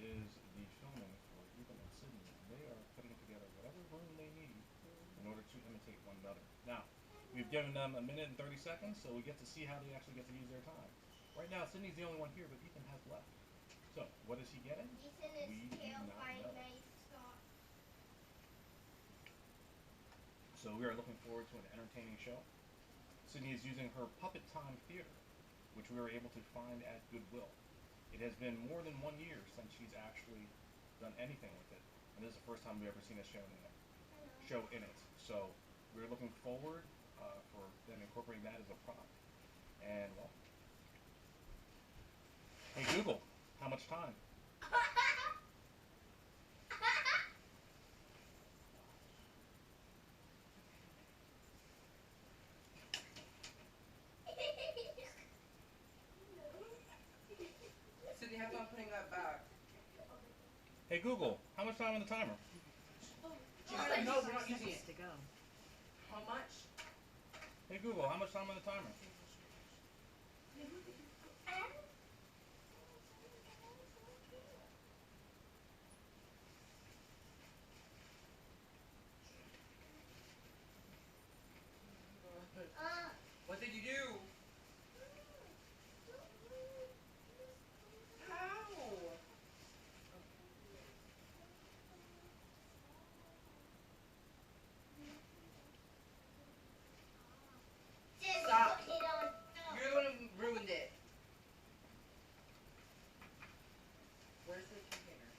is the filming for Ethan and Sydney. They are putting together whatever room they need in order to imitate one another. Now, we've given them a minute and 30 seconds, so we get to see how they actually get to use their time. Right now, Sydney's the only one here, but Ethan has left. So, what is he getting? Ethan is We do not know. So we are looking forward to an entertaining show. Sydney is using her Puppet Time Theater, which we were able to find at Goodwill. It has been more than 1 year since she's actually done anything with it, and this is the first time we've ever seen a show in it. So we're looking forward for them incorporating that as a prop. And well, hey Google, how much time? Sydney, have fun putting that back. Hey Google, how much time on the timer? No, we're not using it. To go. How much? Hey Google, how much time on the timer? What did you do? How? Stop. You're the one who ruined it. Where's the container?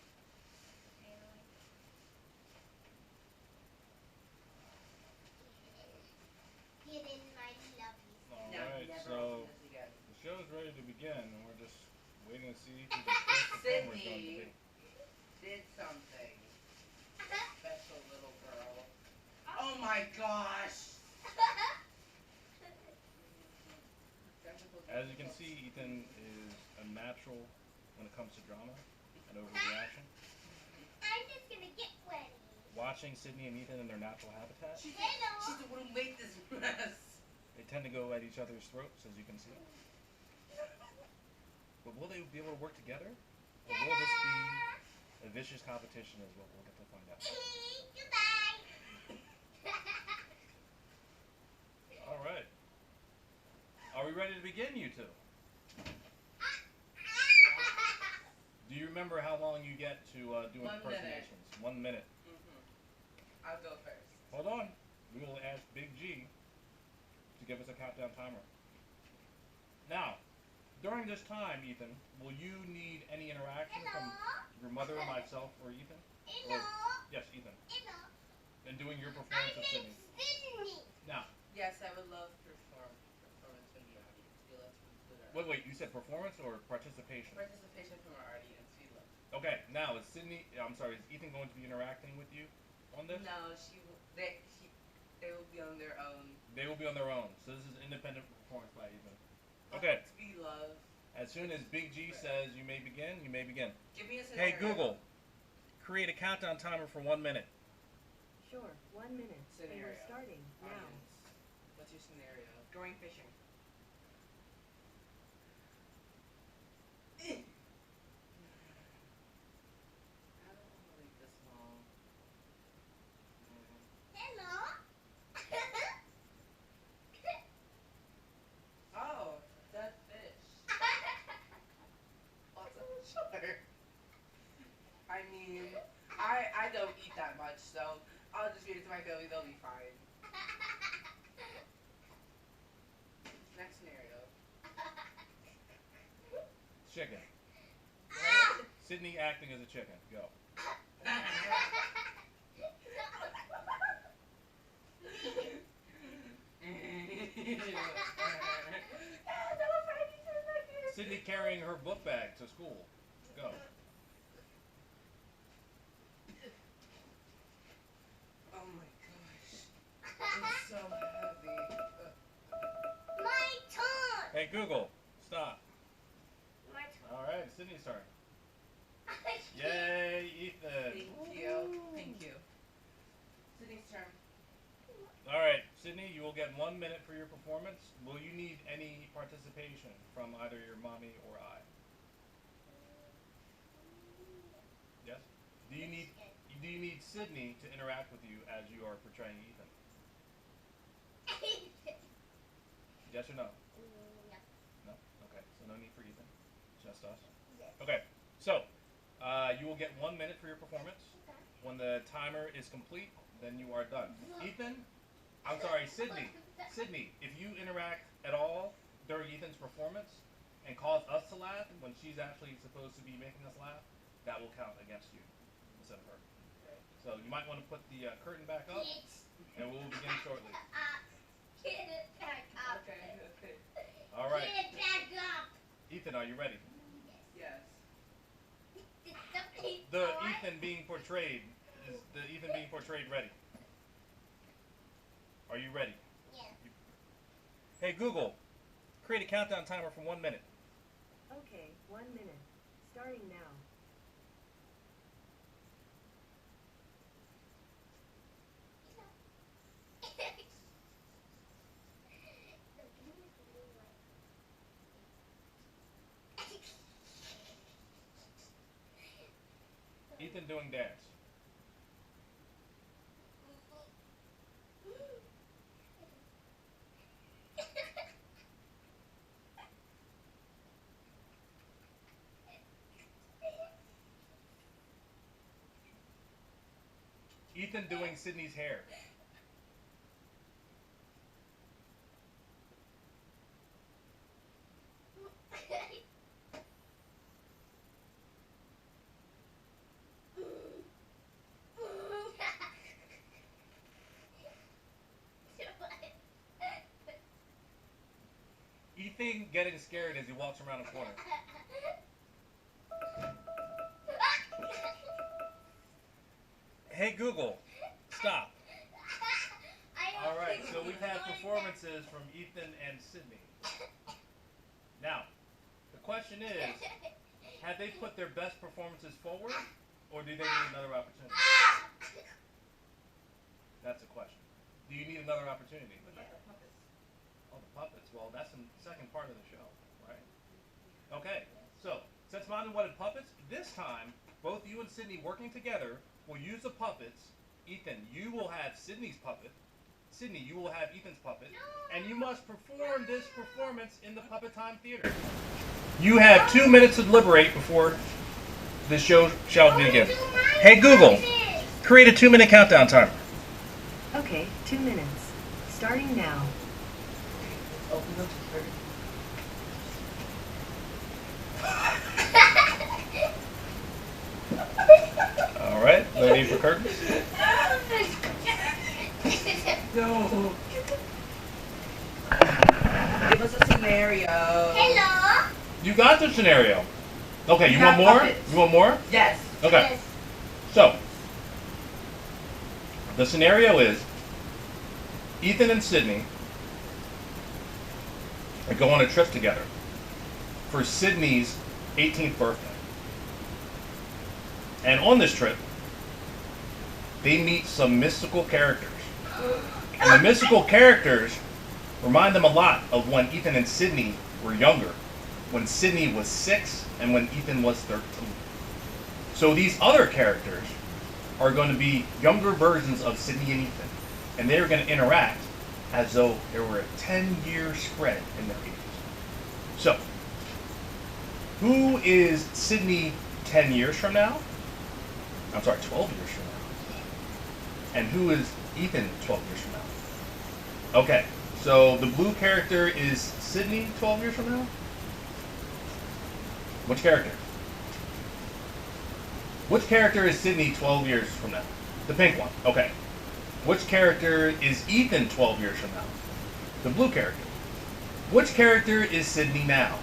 Get in my lovely. No, Alright, never so open this again. the show is ready to begin, and we're just waiting to see who the first performer is going to Sydney be. did something. Special little girl. Oh my gosh! As you can see, Ethan is a natural when it comes to drama and overreaction. I'm just gonna get ready. Watching Sydney and Ethan in their natural habitat, She's the one who made this mess. they tend to go at each other's throats, as you can see. But will they be able to work together? Or will this be a vicious competition as well? We'll get to find out. Goodbye. Alright. Are we ready to begin, you two? Do you remember how long you get to do 1 minute. impersonations? 1 minute. I'll go first. Hold on. We will ask Big G to give us a countdown timer. Now, during this time, Ethan, will you need any interaction from your mother, myself, or Ethan? Hello. Yes, Ethan. Hello. And doing your My performance of name's Sydney. Sydney. Now, Yes, I would love performance from the audience. We love to include our wait, you said performance or participation? participation from our audience. We love. Okay, now is Ethan going to be interacting with you on this? No, they will be on their own. They will be on their own. So this is independent performance by Ethan. Okay. We love. As soon as Big G says you may begin, you may begin. Give me a scenario. Hey Google, create a countdown timer for 1 minute. Sure, 1 minute. And Scenario. we're starting now. Audience. What's your scenario? Going fishing. I don't want to leave this long. Hello. Oh, that fish. Lots of sugar. I mean, I don't eat that much, so I'll just feed it to my family. They'll be fine. Next scenario. Chicken. What? Sydney acting as a chicken. Go. Sydney carrying her book bag to school. Go. Oh my gosh. It's so heavy. My turn. Hey Google, stop. My turn. Alright, Sydney's turn. Yay, Ethan. Thank you. Thank you. Sydney's turn. Alright, Sydney, you will get 1 minute for your performance. Will you need any participation from either your mommy or I? do you need Sydney to interact with you as you are portraying Ethan? Yes or no? No? Okay, so no need for Ethan. Just us. Okay, so you will get 1 minute for your performance. When the timer is complete, then you are done. Ethan, I'm sorry, Sydney. Sydney, if you interact at all during Ethan's performance and cause us to laugh when she's actually supposed to be making us laugh, that will count against you instead of her. So you might want to put the curtain back up, and we'll begin shortly. Get it back up. Okay. All right. Get it back up. Ethan, are you ready? Yes. The Ethan being portrayed, is the Ethan being portrayed ready? Are you ready? Yeah. Hey Google, create a countdown timer for 1 minute. Okay, 1 minute. Starting now. Ethan doing dance. Ethan doing Sydney's hair. Ethan getting scared as he walks around a corner. Hey Google, stop. All right, so we've had performances from Ethan and Sydney. Now, the question is, have they put their best performances forward, or do they need another opportunity? That's the question. Do you need another opportunity? Oh, the puppets. Well, that's the second part of the show, right? Okay, so since Mom wanted puppets, this time, both you and Sydney working together will use the puppets. Ethan, you will have Sydney's puppet. Sydney, you will have Ethan's puppet. And you must perform this performance in the Puppet Time Theater. You have 2 minutes to deliberate before the show shall begin. Hey Google, create a 2-minute countdown timer. Okay, 2 minutes. Starting now. Open up the curtain. All right, ready for curtains? No. Give us a scenario. Hello. You got the scenario. Okay, you want have more? puppets. You want more? Yes. Okay. Yes. So, the scenario is Ethan and Sydney are going on a trip together for Sydney's 18th birthday. And on this trip, they meet some mystical characters. And the mystical characters remind them a lot of when Ethan and Sydney were younger, when Sydney was 6 and when Ethan was 13. So these other characters are going to be younger versions of Sydney and Ethan, and they're going to interact as though there were a 10-year spread in their ages. So, who is Sydney 10 years from now? I'm sorry, 12 years from now. And who is Ethan 12 years from now? Okay, so the blue character is Sydney 12 years from now? Which character? Which character is Sydney 12 years from now? The pink one. Okay. Which character is Ethan 12 years from now? The blue character. Which character is Sydney now?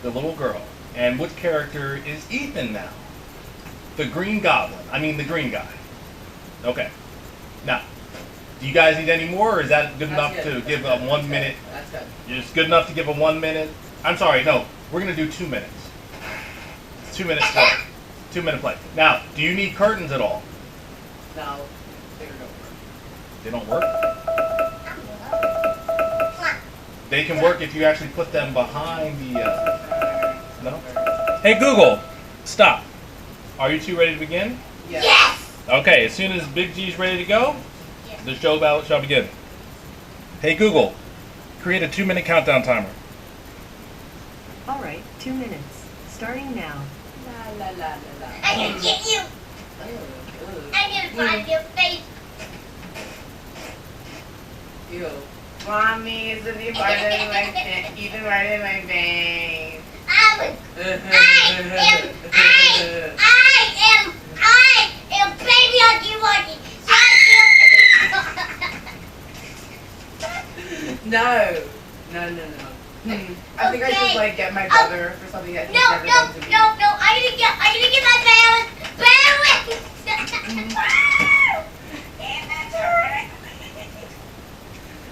The little girl. And which character is Ethan now? The green goblin. I mean the green guy. Okay. Now, do you guys need any more, or is that good enough to give a 1 minute? That's good. It's good enough to give a 1 minute? I'm sorry, no. We're going to do 2 minutes. 2 minutes play. 2 minute play. Now, do you need curtains at all? No, they don't work. They don't work? They can work if you actually put them behind the... No? Hey Google, stop. Are you two ready to begin? Yes. Yes. Okay, as soon as Big G's ready to go, Yes. the show ballot shall begin. Hey Google, create a 2-minute countdown timer. Alright, 2 minutes. Starting now. La la la la la. I'm gonna get you. I'm gonna find your face. Ew. Mommy, is it part of my face? Even part of my face. I am baby Huggy Wuggy. No. I think I should like get my brother for something that he's No, never no, done to me. no, no. I'm gonna get my balance.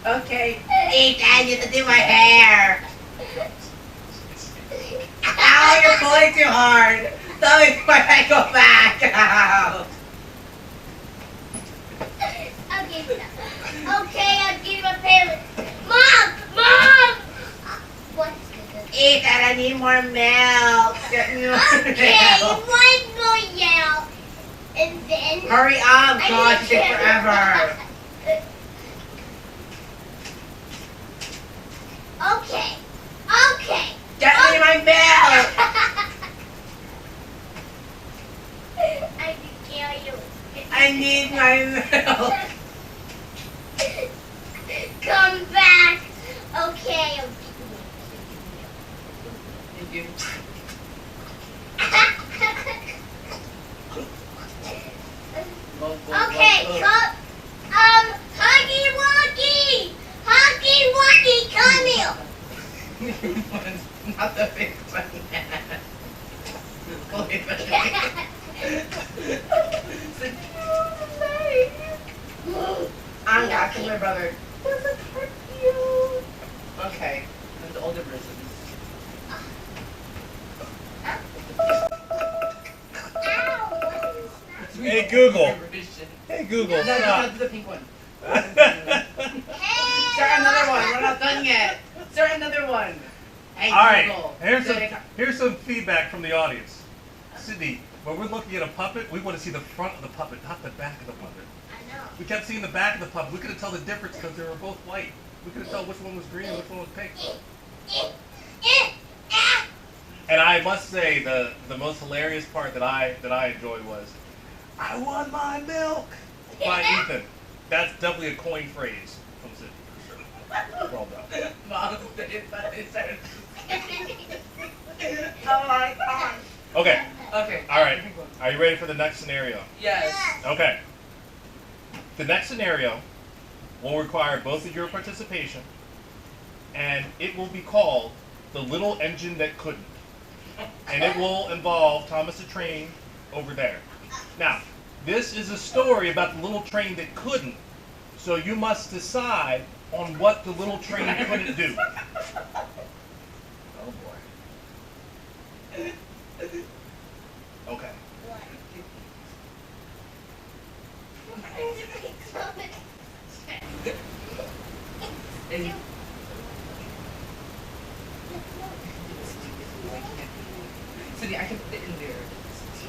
Okay. I need to do my hair. Ow, you're pulling too hard. Tell me when I go back out. Okay, I'll give you my balance. Mom. What's this? Eat that, I need more milk. Get me more Okay, milk. one more yell, and then. Hurry up, God, it takes forever. Okay. Get me my milk. I can kill you. I need my milk. Come back. Okay. Thank you. Okay, come. Huggy Wuggy, come here. Not the big one. I'm not my brother. Okay, and the older versions. Hey, Google. Version. Hey Google, No, stop. no, the pink one. Start another one. We're not done yet. Start another one. Hey, All right, Google. here's some feedback from the audience. Sydney, when we're looking at a puppet, we want to see the front of the puppet, not the back of the puppet. I know. We kept seeing the back of the puppet. We couldn't tell the difference because they were both white. We couldn't tell which one was green and which one was pink. And I must say, the most hilarious part that I enjoyed was, "I want my milk" by Ethan. That's definitely a coin phrase from Sydney for sure. Well done. Mom, oh my god. Okay. Okay. All right. Are you ready for the next scenario? Yes. Okay. The next scenario will require both of your participation, and it will be called "The Little Engine That Couldn't." And it will involve Thomas the Train over there. Now, this is a story about the little train that couldn't, so you must decide on what the little train couldn't do. Oh boy. Okay. And Cindy, I can fit in there.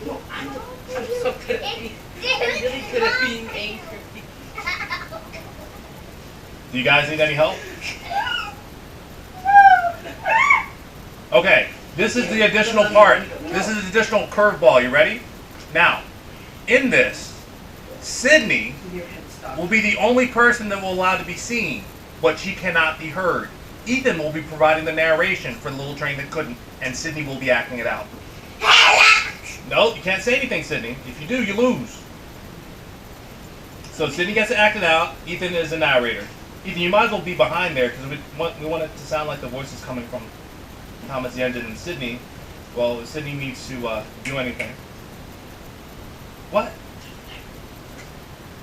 No, I'm so good at being, I'm really good at being angry. Do you guys need any help? Okay, this is the additional part. This is the additional curveball. You ready? Now, in this, Sydney Your head stop. will be the only person that will allow to be seen, but she cannot be heard. Ethan will be providing the narration for the little train that couldn't, and Sydney will be acting it out. No, you can't say anything, Sydney. If you do, you lose. So Sydney gets to act it out. Ethan is the narrator. Ethan, you might as well be behind there because we want it to sound like the voice is coming from Thomas the Engine and Sydney. Well, Sydney needs to do anything. What?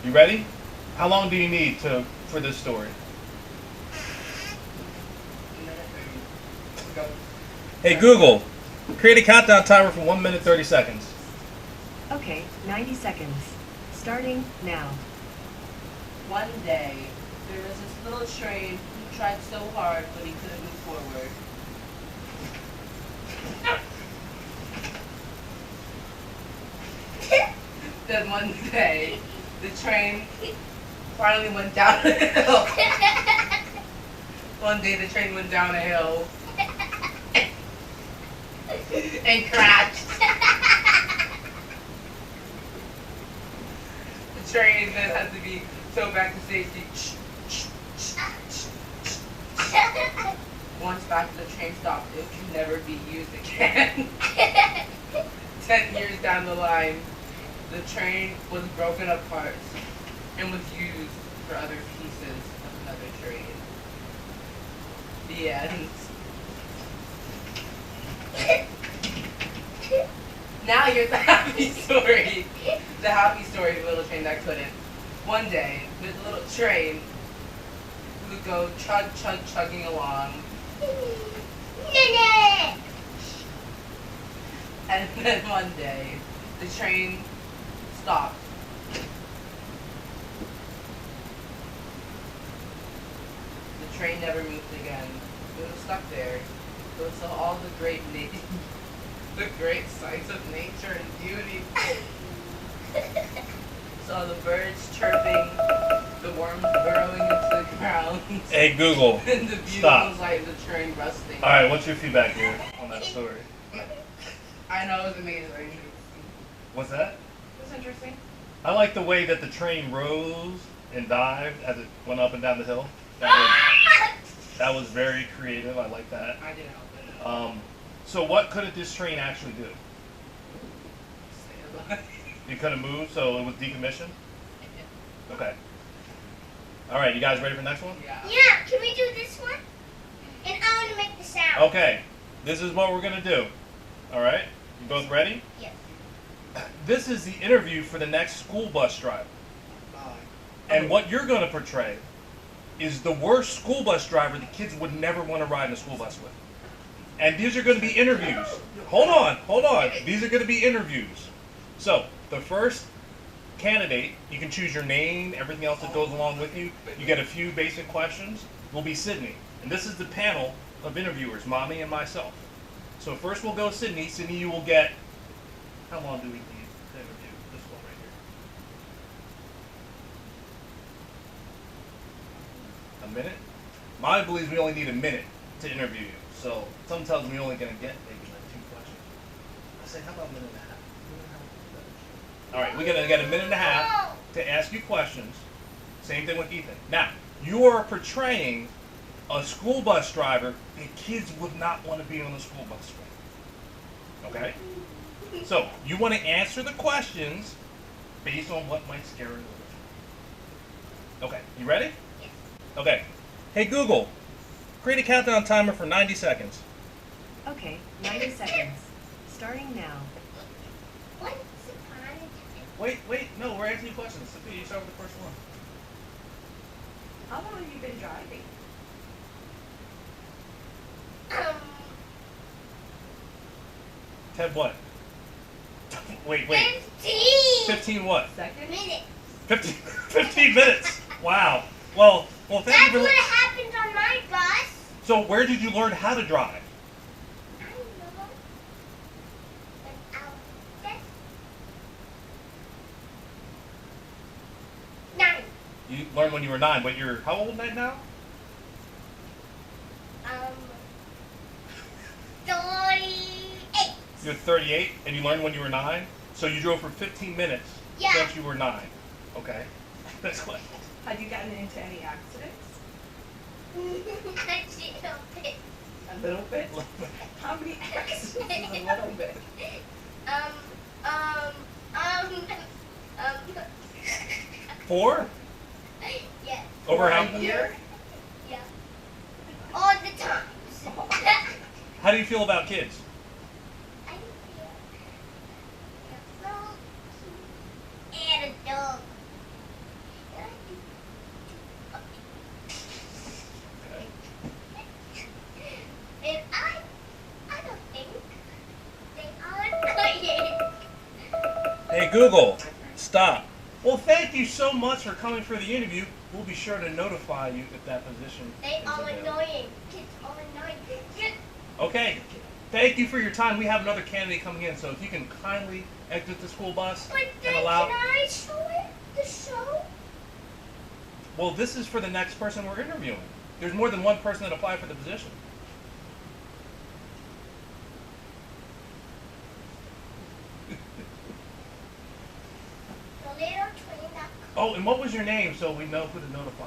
You ready? How long do you need for this story? Go. Hey Google, create a countdown timer for 1 minute 30 seconds. Okay, 90 seconds. Starting now. One day, there was this little train who tried so hard, but he couldn't move forward. Then one day, the train finally went down a hill. One day, the train went down a hill and crashed. The train then had to be towed back to safety. Once back to the train stop, it can never be used again. 10 years down the line, the train was broken apart and was used for other pieces of another train. The end. Now here's the happy story. The happy story of the little train that couldn't. One day, this little train would go chugging along. And then one day, the train stopped. The train never moved again. It was stuck there. It saw all the great the great sights of nature and beauty. Saw the birds chirping, the worms burrowing into the ground. Hey Google, and the beautiful stop. sight of the train rusting. All right, what's your feedback here on that story? I know, it was amazing. What's that? It was interesting. I like the way that the train rose and dived as it went up and down the hill. That was very creative. I like that. I didn't help it. So what couldn't this train actually do? Stay alive. It couldn't move, so it was decommissioned? Okay. All right, you guys ready for the next one? Yeah. Yeah, can we do this one? And I want to make the sound. Okay, this is what we're going to do. All right, you both ready? Yes. This is the interview for the next school bus driver. And what you're going to portray is the worst school bus driver the kids would never want to ride in a school bus with. And these are going to be interviews. Hold on. These are going to be interviews. So, the first candidate, you can choose your name, everything else that goes along with you. You get a few basic questions, will be Sydney. And this is the panel of interviewers, Mommy and myself. So first we'll go Sydney. Sydney, you will get, how long do we need to interview this one right here? A minute? Mommy believes we only need a minute to interview you. So some tells me we're only going to get maybe like 2 questions. I say, how about a minute and a half? All right, we're going to get a minute and a half to ask you questions. Same thing with Ethan. Now, you are portraying a school bus driver that kids would not want to be on the school bus with. Okay? So, you want to answer the questions based on what might scare you. Okay, you ready? Yes. Okay. Hey Google, create a countdown timer for 90 seconds. Okay, 90 seconds. Starting now. What's upon Wait, no, we're answering questions. Sophia, you start with the first one. How long have you been driving? Ted, what? Wait. 15 15 what? Second? minutes. 15 minutes. Wow. Well, thank That's you for what happened on my bus. So where did you learn how to drive? I don't know. But that's 9. You learned when you were 9, but you're how old now? 38. You're 38, and you learned when you were 9? So you drove for 15 minutes Yeah. since you were 9. Okay. That's what. Have you gotten into any accidents? A little bit? How many accidents is a little bit? 4? Yes. Over how? A year? Yeah. All the times. How do you feel about kids? I feel so cute. And a dog. And I don't think they are annoying. Hey Google, stop. Well, thank you so much for coming for the interview. We'll be sure to notify you if that position They is are available. annoying. Kids are annoying. Okay. thank you for your time. We have another candidate coming in, so if you can kindly exit the school bus But and then allow. can I show it? The show? Well, this is for the next person we're interviewing. There's more than one person that applied for the position. The little train that. Oh, and what was your name so we know who to notify?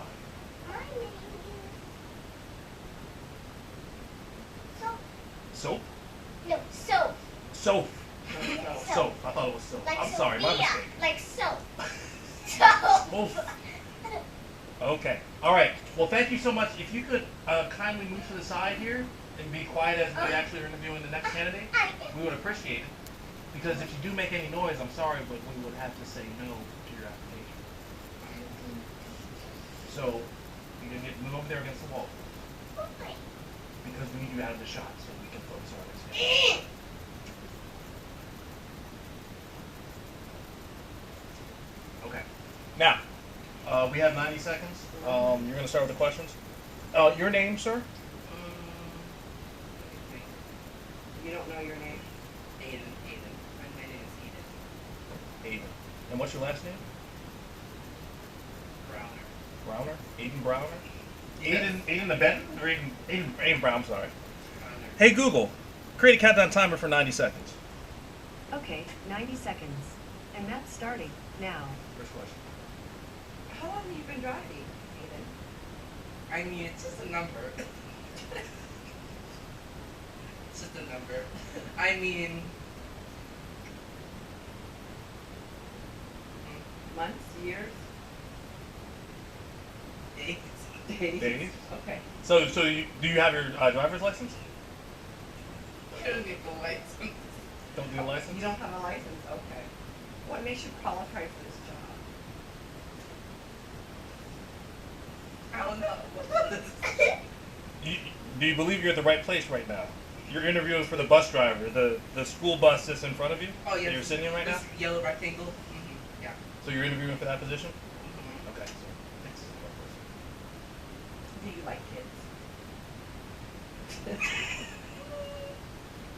My name is. Soap? No, soap. Soap. Soap. Soap. I thought it was soap. Like I'm sorry, my Sophia. mistake. Like soap. Soap. Oof. Okay. All right. Well, thank you so much. If you could kindly move to the side here and be quiet as we actually are interviewing the next candidate, we would appreciate it. Because if you do make any noise, I'm sorry, but we would have to say no to your application. So you can move over there against the wall because we need you out of the shot so we can focus on our next candidate. Okay. Now, we have 90 seconds. You're going to start with the questions. Your name, sir? You don't know your name? Aiden. My name is Aiden. And what's your last name? Aiden. Browner? Aiden Browner? Yes. Aiden the Benton? Or Aiden Brown, I'm sorry. Browner. Hey Google, create a countdown timer for 90 seconds. Okay, 90 seconds. And that's starting now. First question. How long have you been driving, Aiden? I mean, it's just a number. It's just a number. I mean, months, years, days. Days? Okay. So do you have your driver's license? You don't get the license. Don't do a license? You don't have a license. Okay. What makes you qualify for this job? I don't know. Do you believe you're at the right place right now? You're interviewing for the bus driver, the school bus that's in front of you? Oh, yes. That you're sitting in right now? This yellow rectangle? Mm-hmm. Yeah. So you're interviewing for that position? Mm-hmm. Okay. So next. Do you like kids?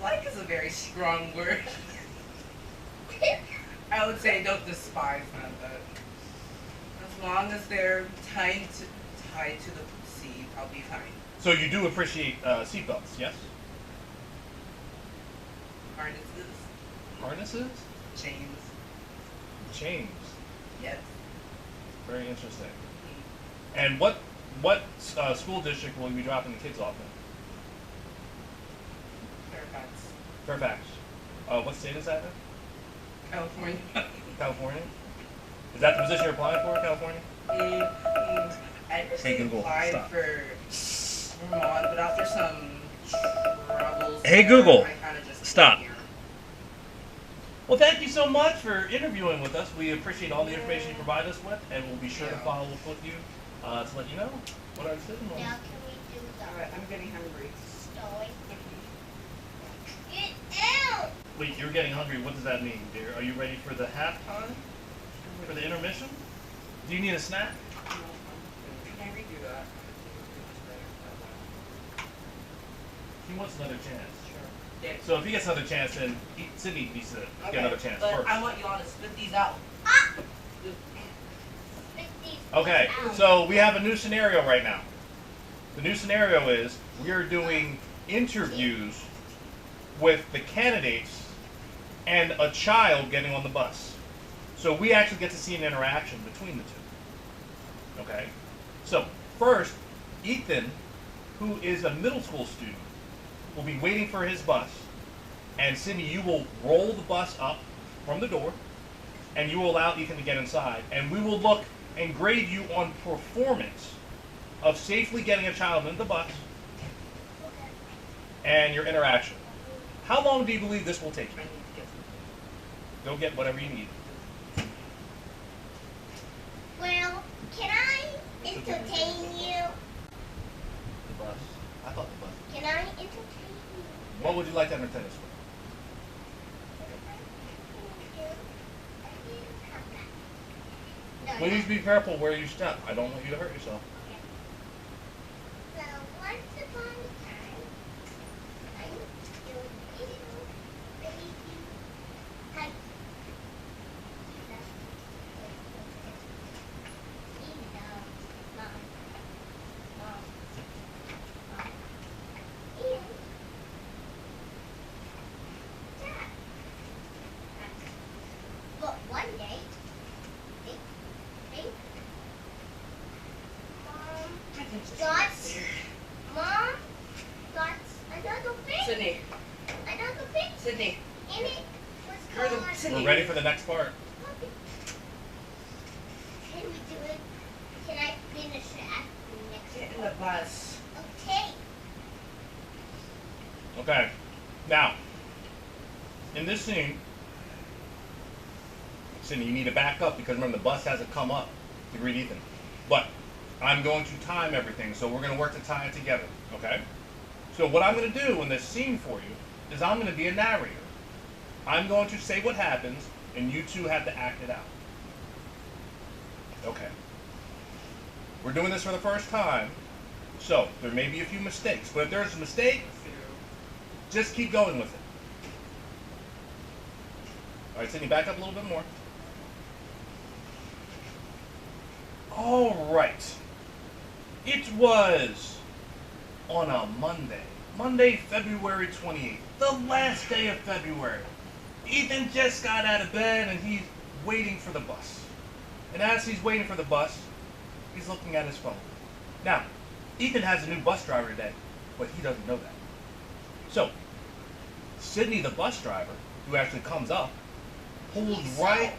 Like is a very strong word. I would say don't despise them, but as long as they're tied to the seat, I'll be fine. So you do appreciate seatbelts, yes? Harnesses, Harnesses? chains, Chains. yes. Very interesting. And what school district will you be dropping the kids off in? Fairfax, Fairfax. What state is that in? California. California? Is that the position you're applying for, California? I Hey, actually Google, applied stop. for Vermont, but after some troubles, Hey, there, Google, I kinda just stop. came here. Well, thank you so much for interviewing with us. We appreciate all the information you provide us with, and we'll be sure to Yeah. follow up with you to let you know what our decision was. Now can we do the Alright, I'm getting hungry. story? Get out! Wait, you're getting hungry. What does that mean, dear? Are you ready for the halftime? For the intermission? Do you need a snack? Can I redo that? He wants another chance. Sure. Yeah. So if he gets another chance, then Sydney needs to get another chance but first. I want you all to spit these out. Ah! Spit these Okay, out. so we have a new scenario right now. The new scenario is we are doing interviews with the candidates and a child getting on the bus. So we actually get to see an interaction between the two. Okay? So, first, Ethan, who is a middle school student, will be waiting for his bus. And Sydney, you will roll the bus up from the door, and you will allow Ethan to get inside. And we will look and grade you on performance of safely getting a child into the bus and your interaction. How long do you believe this will take I you? need to get some. Go get whatever you need. Well, can I entertain you? The bus. I thought the bus. Can I entertain you? What would you like to entertain us with? No, Please be careful where you step. I don't want you to hurt yourself. So once upon a time, I was doing Sydney. We're ready for the next part. Can we do it? Can I finish it at the next Get in the bus. Okay. Okay. Now, in this scene, Sydney, you need to back up because remember the bus hasn't come up to greet Ethan. But I'm going to time everything, so we're going to work to tie it together, okay? So what I'm going to do in this scene for you is I'm going to be a narrator. I'm going to say what happens, and you two have to act it out. Okay. We're doing this for the first time, so there may be a few mistakes. But if there's a mistake, just keep going with it. All right, Sydney, back up a little bit more. All right. It was on a Monday, February 28th, the last day of February. Ethan just got out of bed and he's waiting for the bus. And as he's waiting for the bus, he's looking at his phone. Now, Ethan has a new bus driver today, but he doesn't know that. So, Sydney, the bus driver, who actually comes up, pulls right...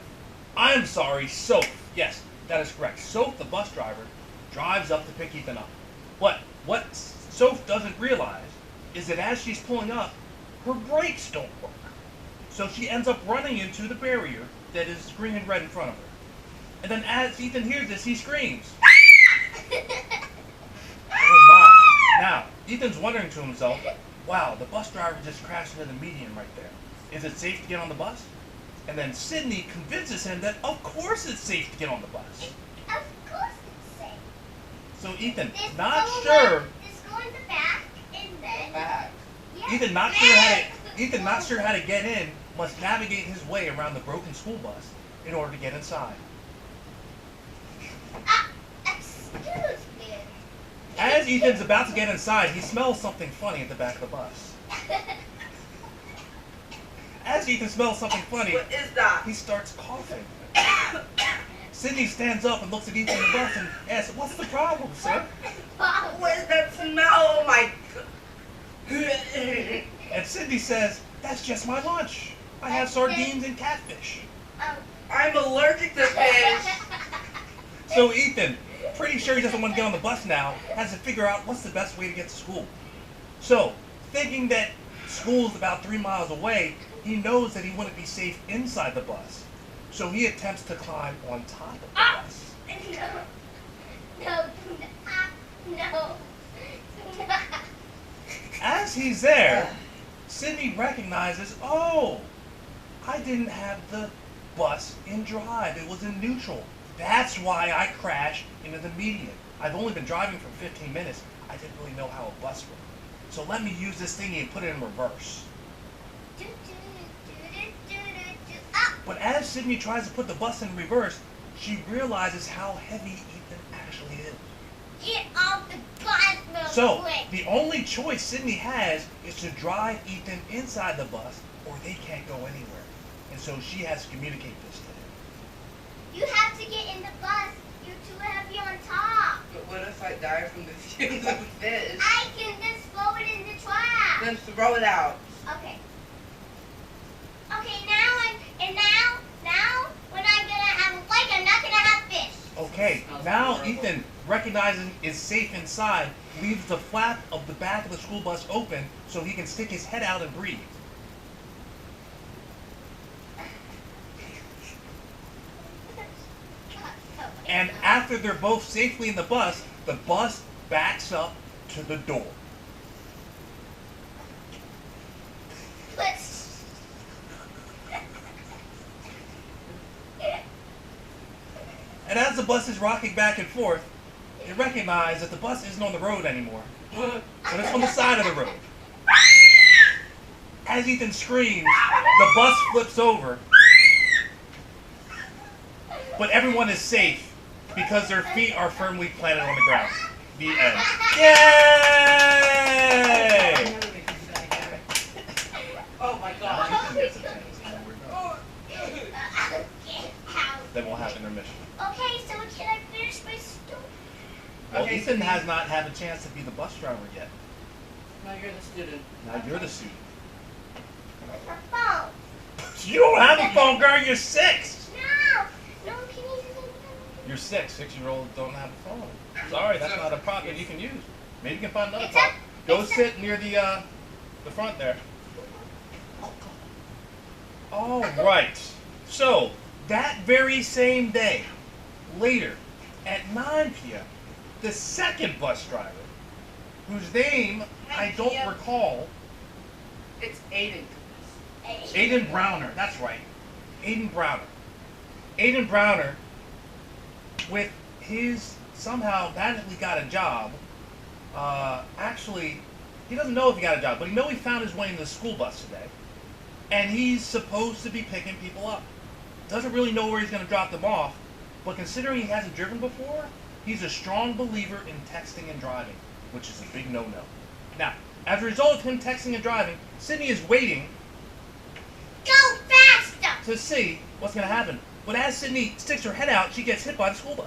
I'm sorry, Soph. Yes, that is correct. Soph, the bus driver, drives up to pick Ethan up. But what Soph doesn't realize is that as she's pulling up, her brakes don't work. So she ends up running into the barrier that is green and red in front of her. And then as Ethan hears this, he screams. Oh my. Now, Ethan's wondering to himself, wow, the bus driver just crashed into the median right there. Is it safe to get on the bus? And then Sydney convinces him that of course it's safe to get on the bus. Of course it's safe. So Ethan, Just not go sure. Just go in the back and then... Back. Yes, Ethan not sure how to get in, must navigate his way around the broken school bus in order to get inside. Excuse me. As Ethan's about to get inside, he smells something funny at the back of the bus. As Ethan smells something funny, What is that? he starts coughing. Sydney stands up and looks at Ethan in the bus and asks, "What's the problem, sir?" What is that smell? Oh my god. And Sydney says, "That's just my lunch. I have sardines and catfish." I'm allergic to fish. So Ethan, pretty sure he doesn't want to get on the bus now, has to figure out what's the best way to get to school. So, thinking that school's about 3 miles away, he knows that he wouldn't be safe inside the bus. So he attempts to climb on top of the bus. No. As he's there, Sydney recognizes, oh, I didn't have the bus in drive. It was in neutral. That's why I crashed into the median. I've only been driving for 15 minutes. I didn't really know how a bus worked. So let me use this thingy and put it in reverse. But as Sydney tries to put the bus in reverse, she realizes how heavy Ethan actually is. Get off the bus real So, quick. the only choice Sydney has is to drive Ethan inside the bus or they can't go anywhere. And so she has to communicate this to him. You have to get in the bus. You're too heavy on top. But what if I die from the fumes of fish? I can just throw it in the trash. Then throw it out. Okay. Okay, now when I'm gonna have a bite, I'm not gonna have fish. Okay, now Ethan, recognizing is safe inside, leaves the flap of the back of the school bus open so he can stick his head out and breathe. And after they're both safely in the bus backs up to the door. And as the bus is rocking back and forth, they recognize that the bus isn't on the road anymore, but it's on the side of the road. As Ethan screams, the bus flips over, but everyone is safe because their feet are firmly planted on the ground. The end. Yay! Oh my god. Then we'll have intermission. Okay, so can I finish my story? Well, Okay, Ethan Steve. has not had a chance to be the bus driver yet. Now you're the student. Now you're the student. Where's my phone? You don't have a phone, girl. You're 6. No, can you use it? You're 6. 6-year-olds don't have a phone. Sorry, that's not a prop that you can use. Maybe you can find another prop. Go sit near the front there. All right. So that very same day, later, at 9 p.m., the second bus driver, whose name I don't recall. It's Aiden. Aiden Browner. That's right. Aiden Browner. Aiden Browner, with his somehow magically got a job. Actually, he doesn't know if he got a job, but he knows he found his way in the school bus today. And he's supposed to be picking people up. Doesn't really know where he's going to drop them off, but considering he hasn't driven before, he's a strong believer in texting and driving, which is a big no-no. Now, as a result of him texting and driving, Sydney is waiting Go faster! to see what's going to happen. But as Sydney sticks her head out, she gets hit by the school bus.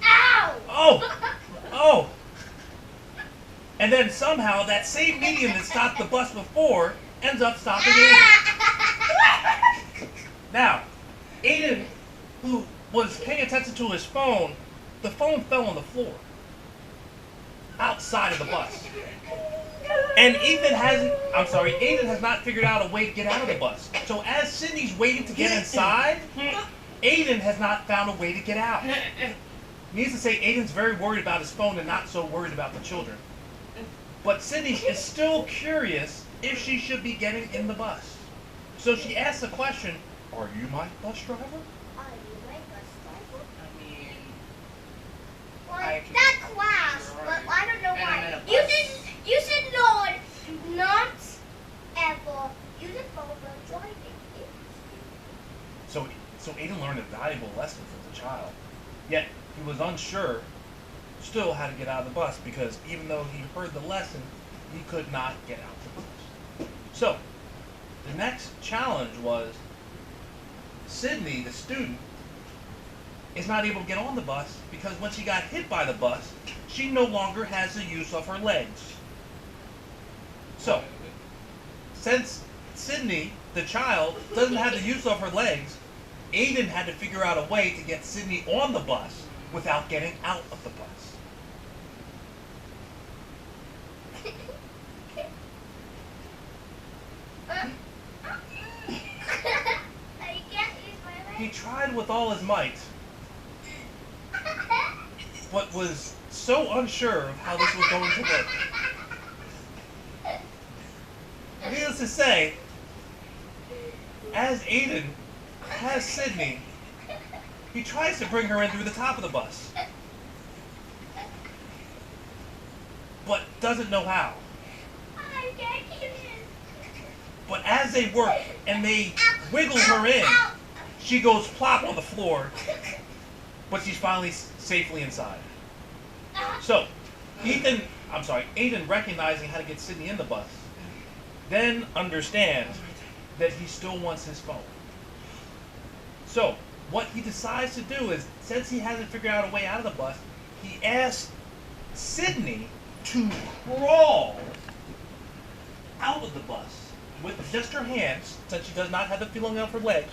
Ow! Oh! Oh! And then somehow that same medium that stopped the bus before ends up stopping Aiden. Now, Aiden, who was paying attention to his phone, the phone fell on the floor outside of the bus. And Aiden has not figured out a way to get out of the bus. So as Sydney's waiting to get inside, Aiden has not found a way to get out. Needless to say, Aiden's very worried about his phone and not so worried about the children. But Sydney is still curious if she should be getting in the bus. So she asks the question, "Are you my bus driver?" Are you my bus driver? I mean, Well, I can- that class, but I don't know And I'm in why. a bus. You said Lord, not ever use a phone while driving. So Aiden learned a valuable lesson as a child. Yet he was unsure still how to get out of the bus because even though he heard the lesson, he could not get out of the bus. So the next challenge was Sydney, the student, is not able to get on the bus because when she got hit by the bus, she no longer has the use of her legs. So, since Sydney, the child, doesn't have the use of her legs, Aiden had to figure out a way to get Sydney on the bus without getting out of the bus. He tried with all his might, but was so unsure of how this was going to work. Needless to say, as Aiden has Sydney, he tries to bring her in through the top of the bus, but doesn't know how. But as they work and they wiggle her in, she goes plop on the floor, but she's finally safely inside. So, Aiden recognizing how to get Sydney in the bus, then understands that he still wants his phone. So, what he decides to do is, since he hasn't figured out a way out of the bus, he asks Sydney to crawl out of the bus with just her hands, since she does not have the feeling of her legs,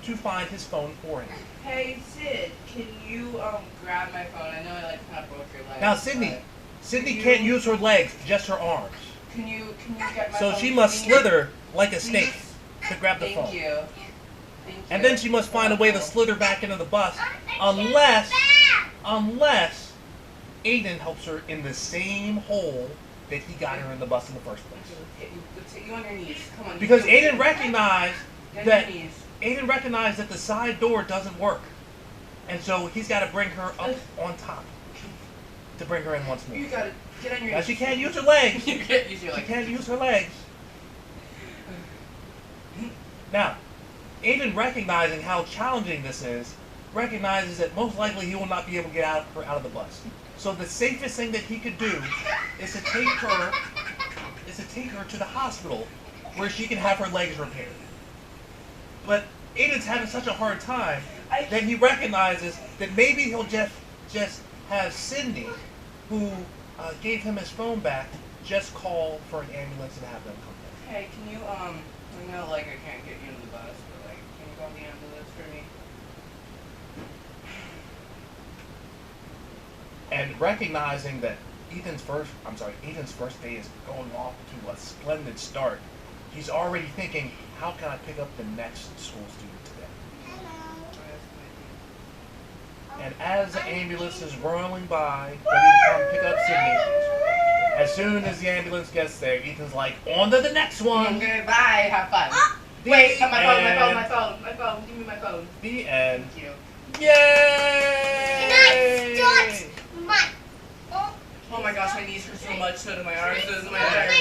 to find his phone for him. Hey Sid, can you grab my phone? I know I kind of broke your leg. Now Sydney can't use her legs, just her arms. Can you get my So phone? she for must me? slither like a snake to grab the Thank phone. you. Thank you. And then she must find a way to slither back into the bus, unless Aiden helps her in the same hole that he got her in the bus in the first place. Let's hit you on your knees. Come on. Because you Aiden recognized Get that your knees. the side door doesn't work. And so he's got to bring her up on top to bring her in once more. You gotta get on your Now knees. she can't use her legs. You can't use your She legs. can't use her legs. Now, Aiden, recognizing how challenging this is, recognizes that most likely he will not be able to get her out of the bus. So the safest thing that he could do is to take her to the hospital where she can have her legs repaired. But Aiden's having such a hard time that he recognizes that maybe he'll just have Sydney, who gave him his phone back, just call for an ambulance and have them come in. Hey, can you I know, like, I can't get you on the bus, but, like, can you call the ambulance for me? And recognizing that Ethan's first day is going off to a splendid start, he's already thinking, how can I pick up the next school student today? Hello. And as the ambulance is rolling by, ready to come pick up Sydney, as soon as the ambulance gets there, Ethan's like, on to the next one! Okay, bye, have fun. Wait, my phone, give me my phone. The end. Thank you. Yay! Can I start my... Oh my gosh, my knees hurt so much, so do my arms, so do my Oh, entire my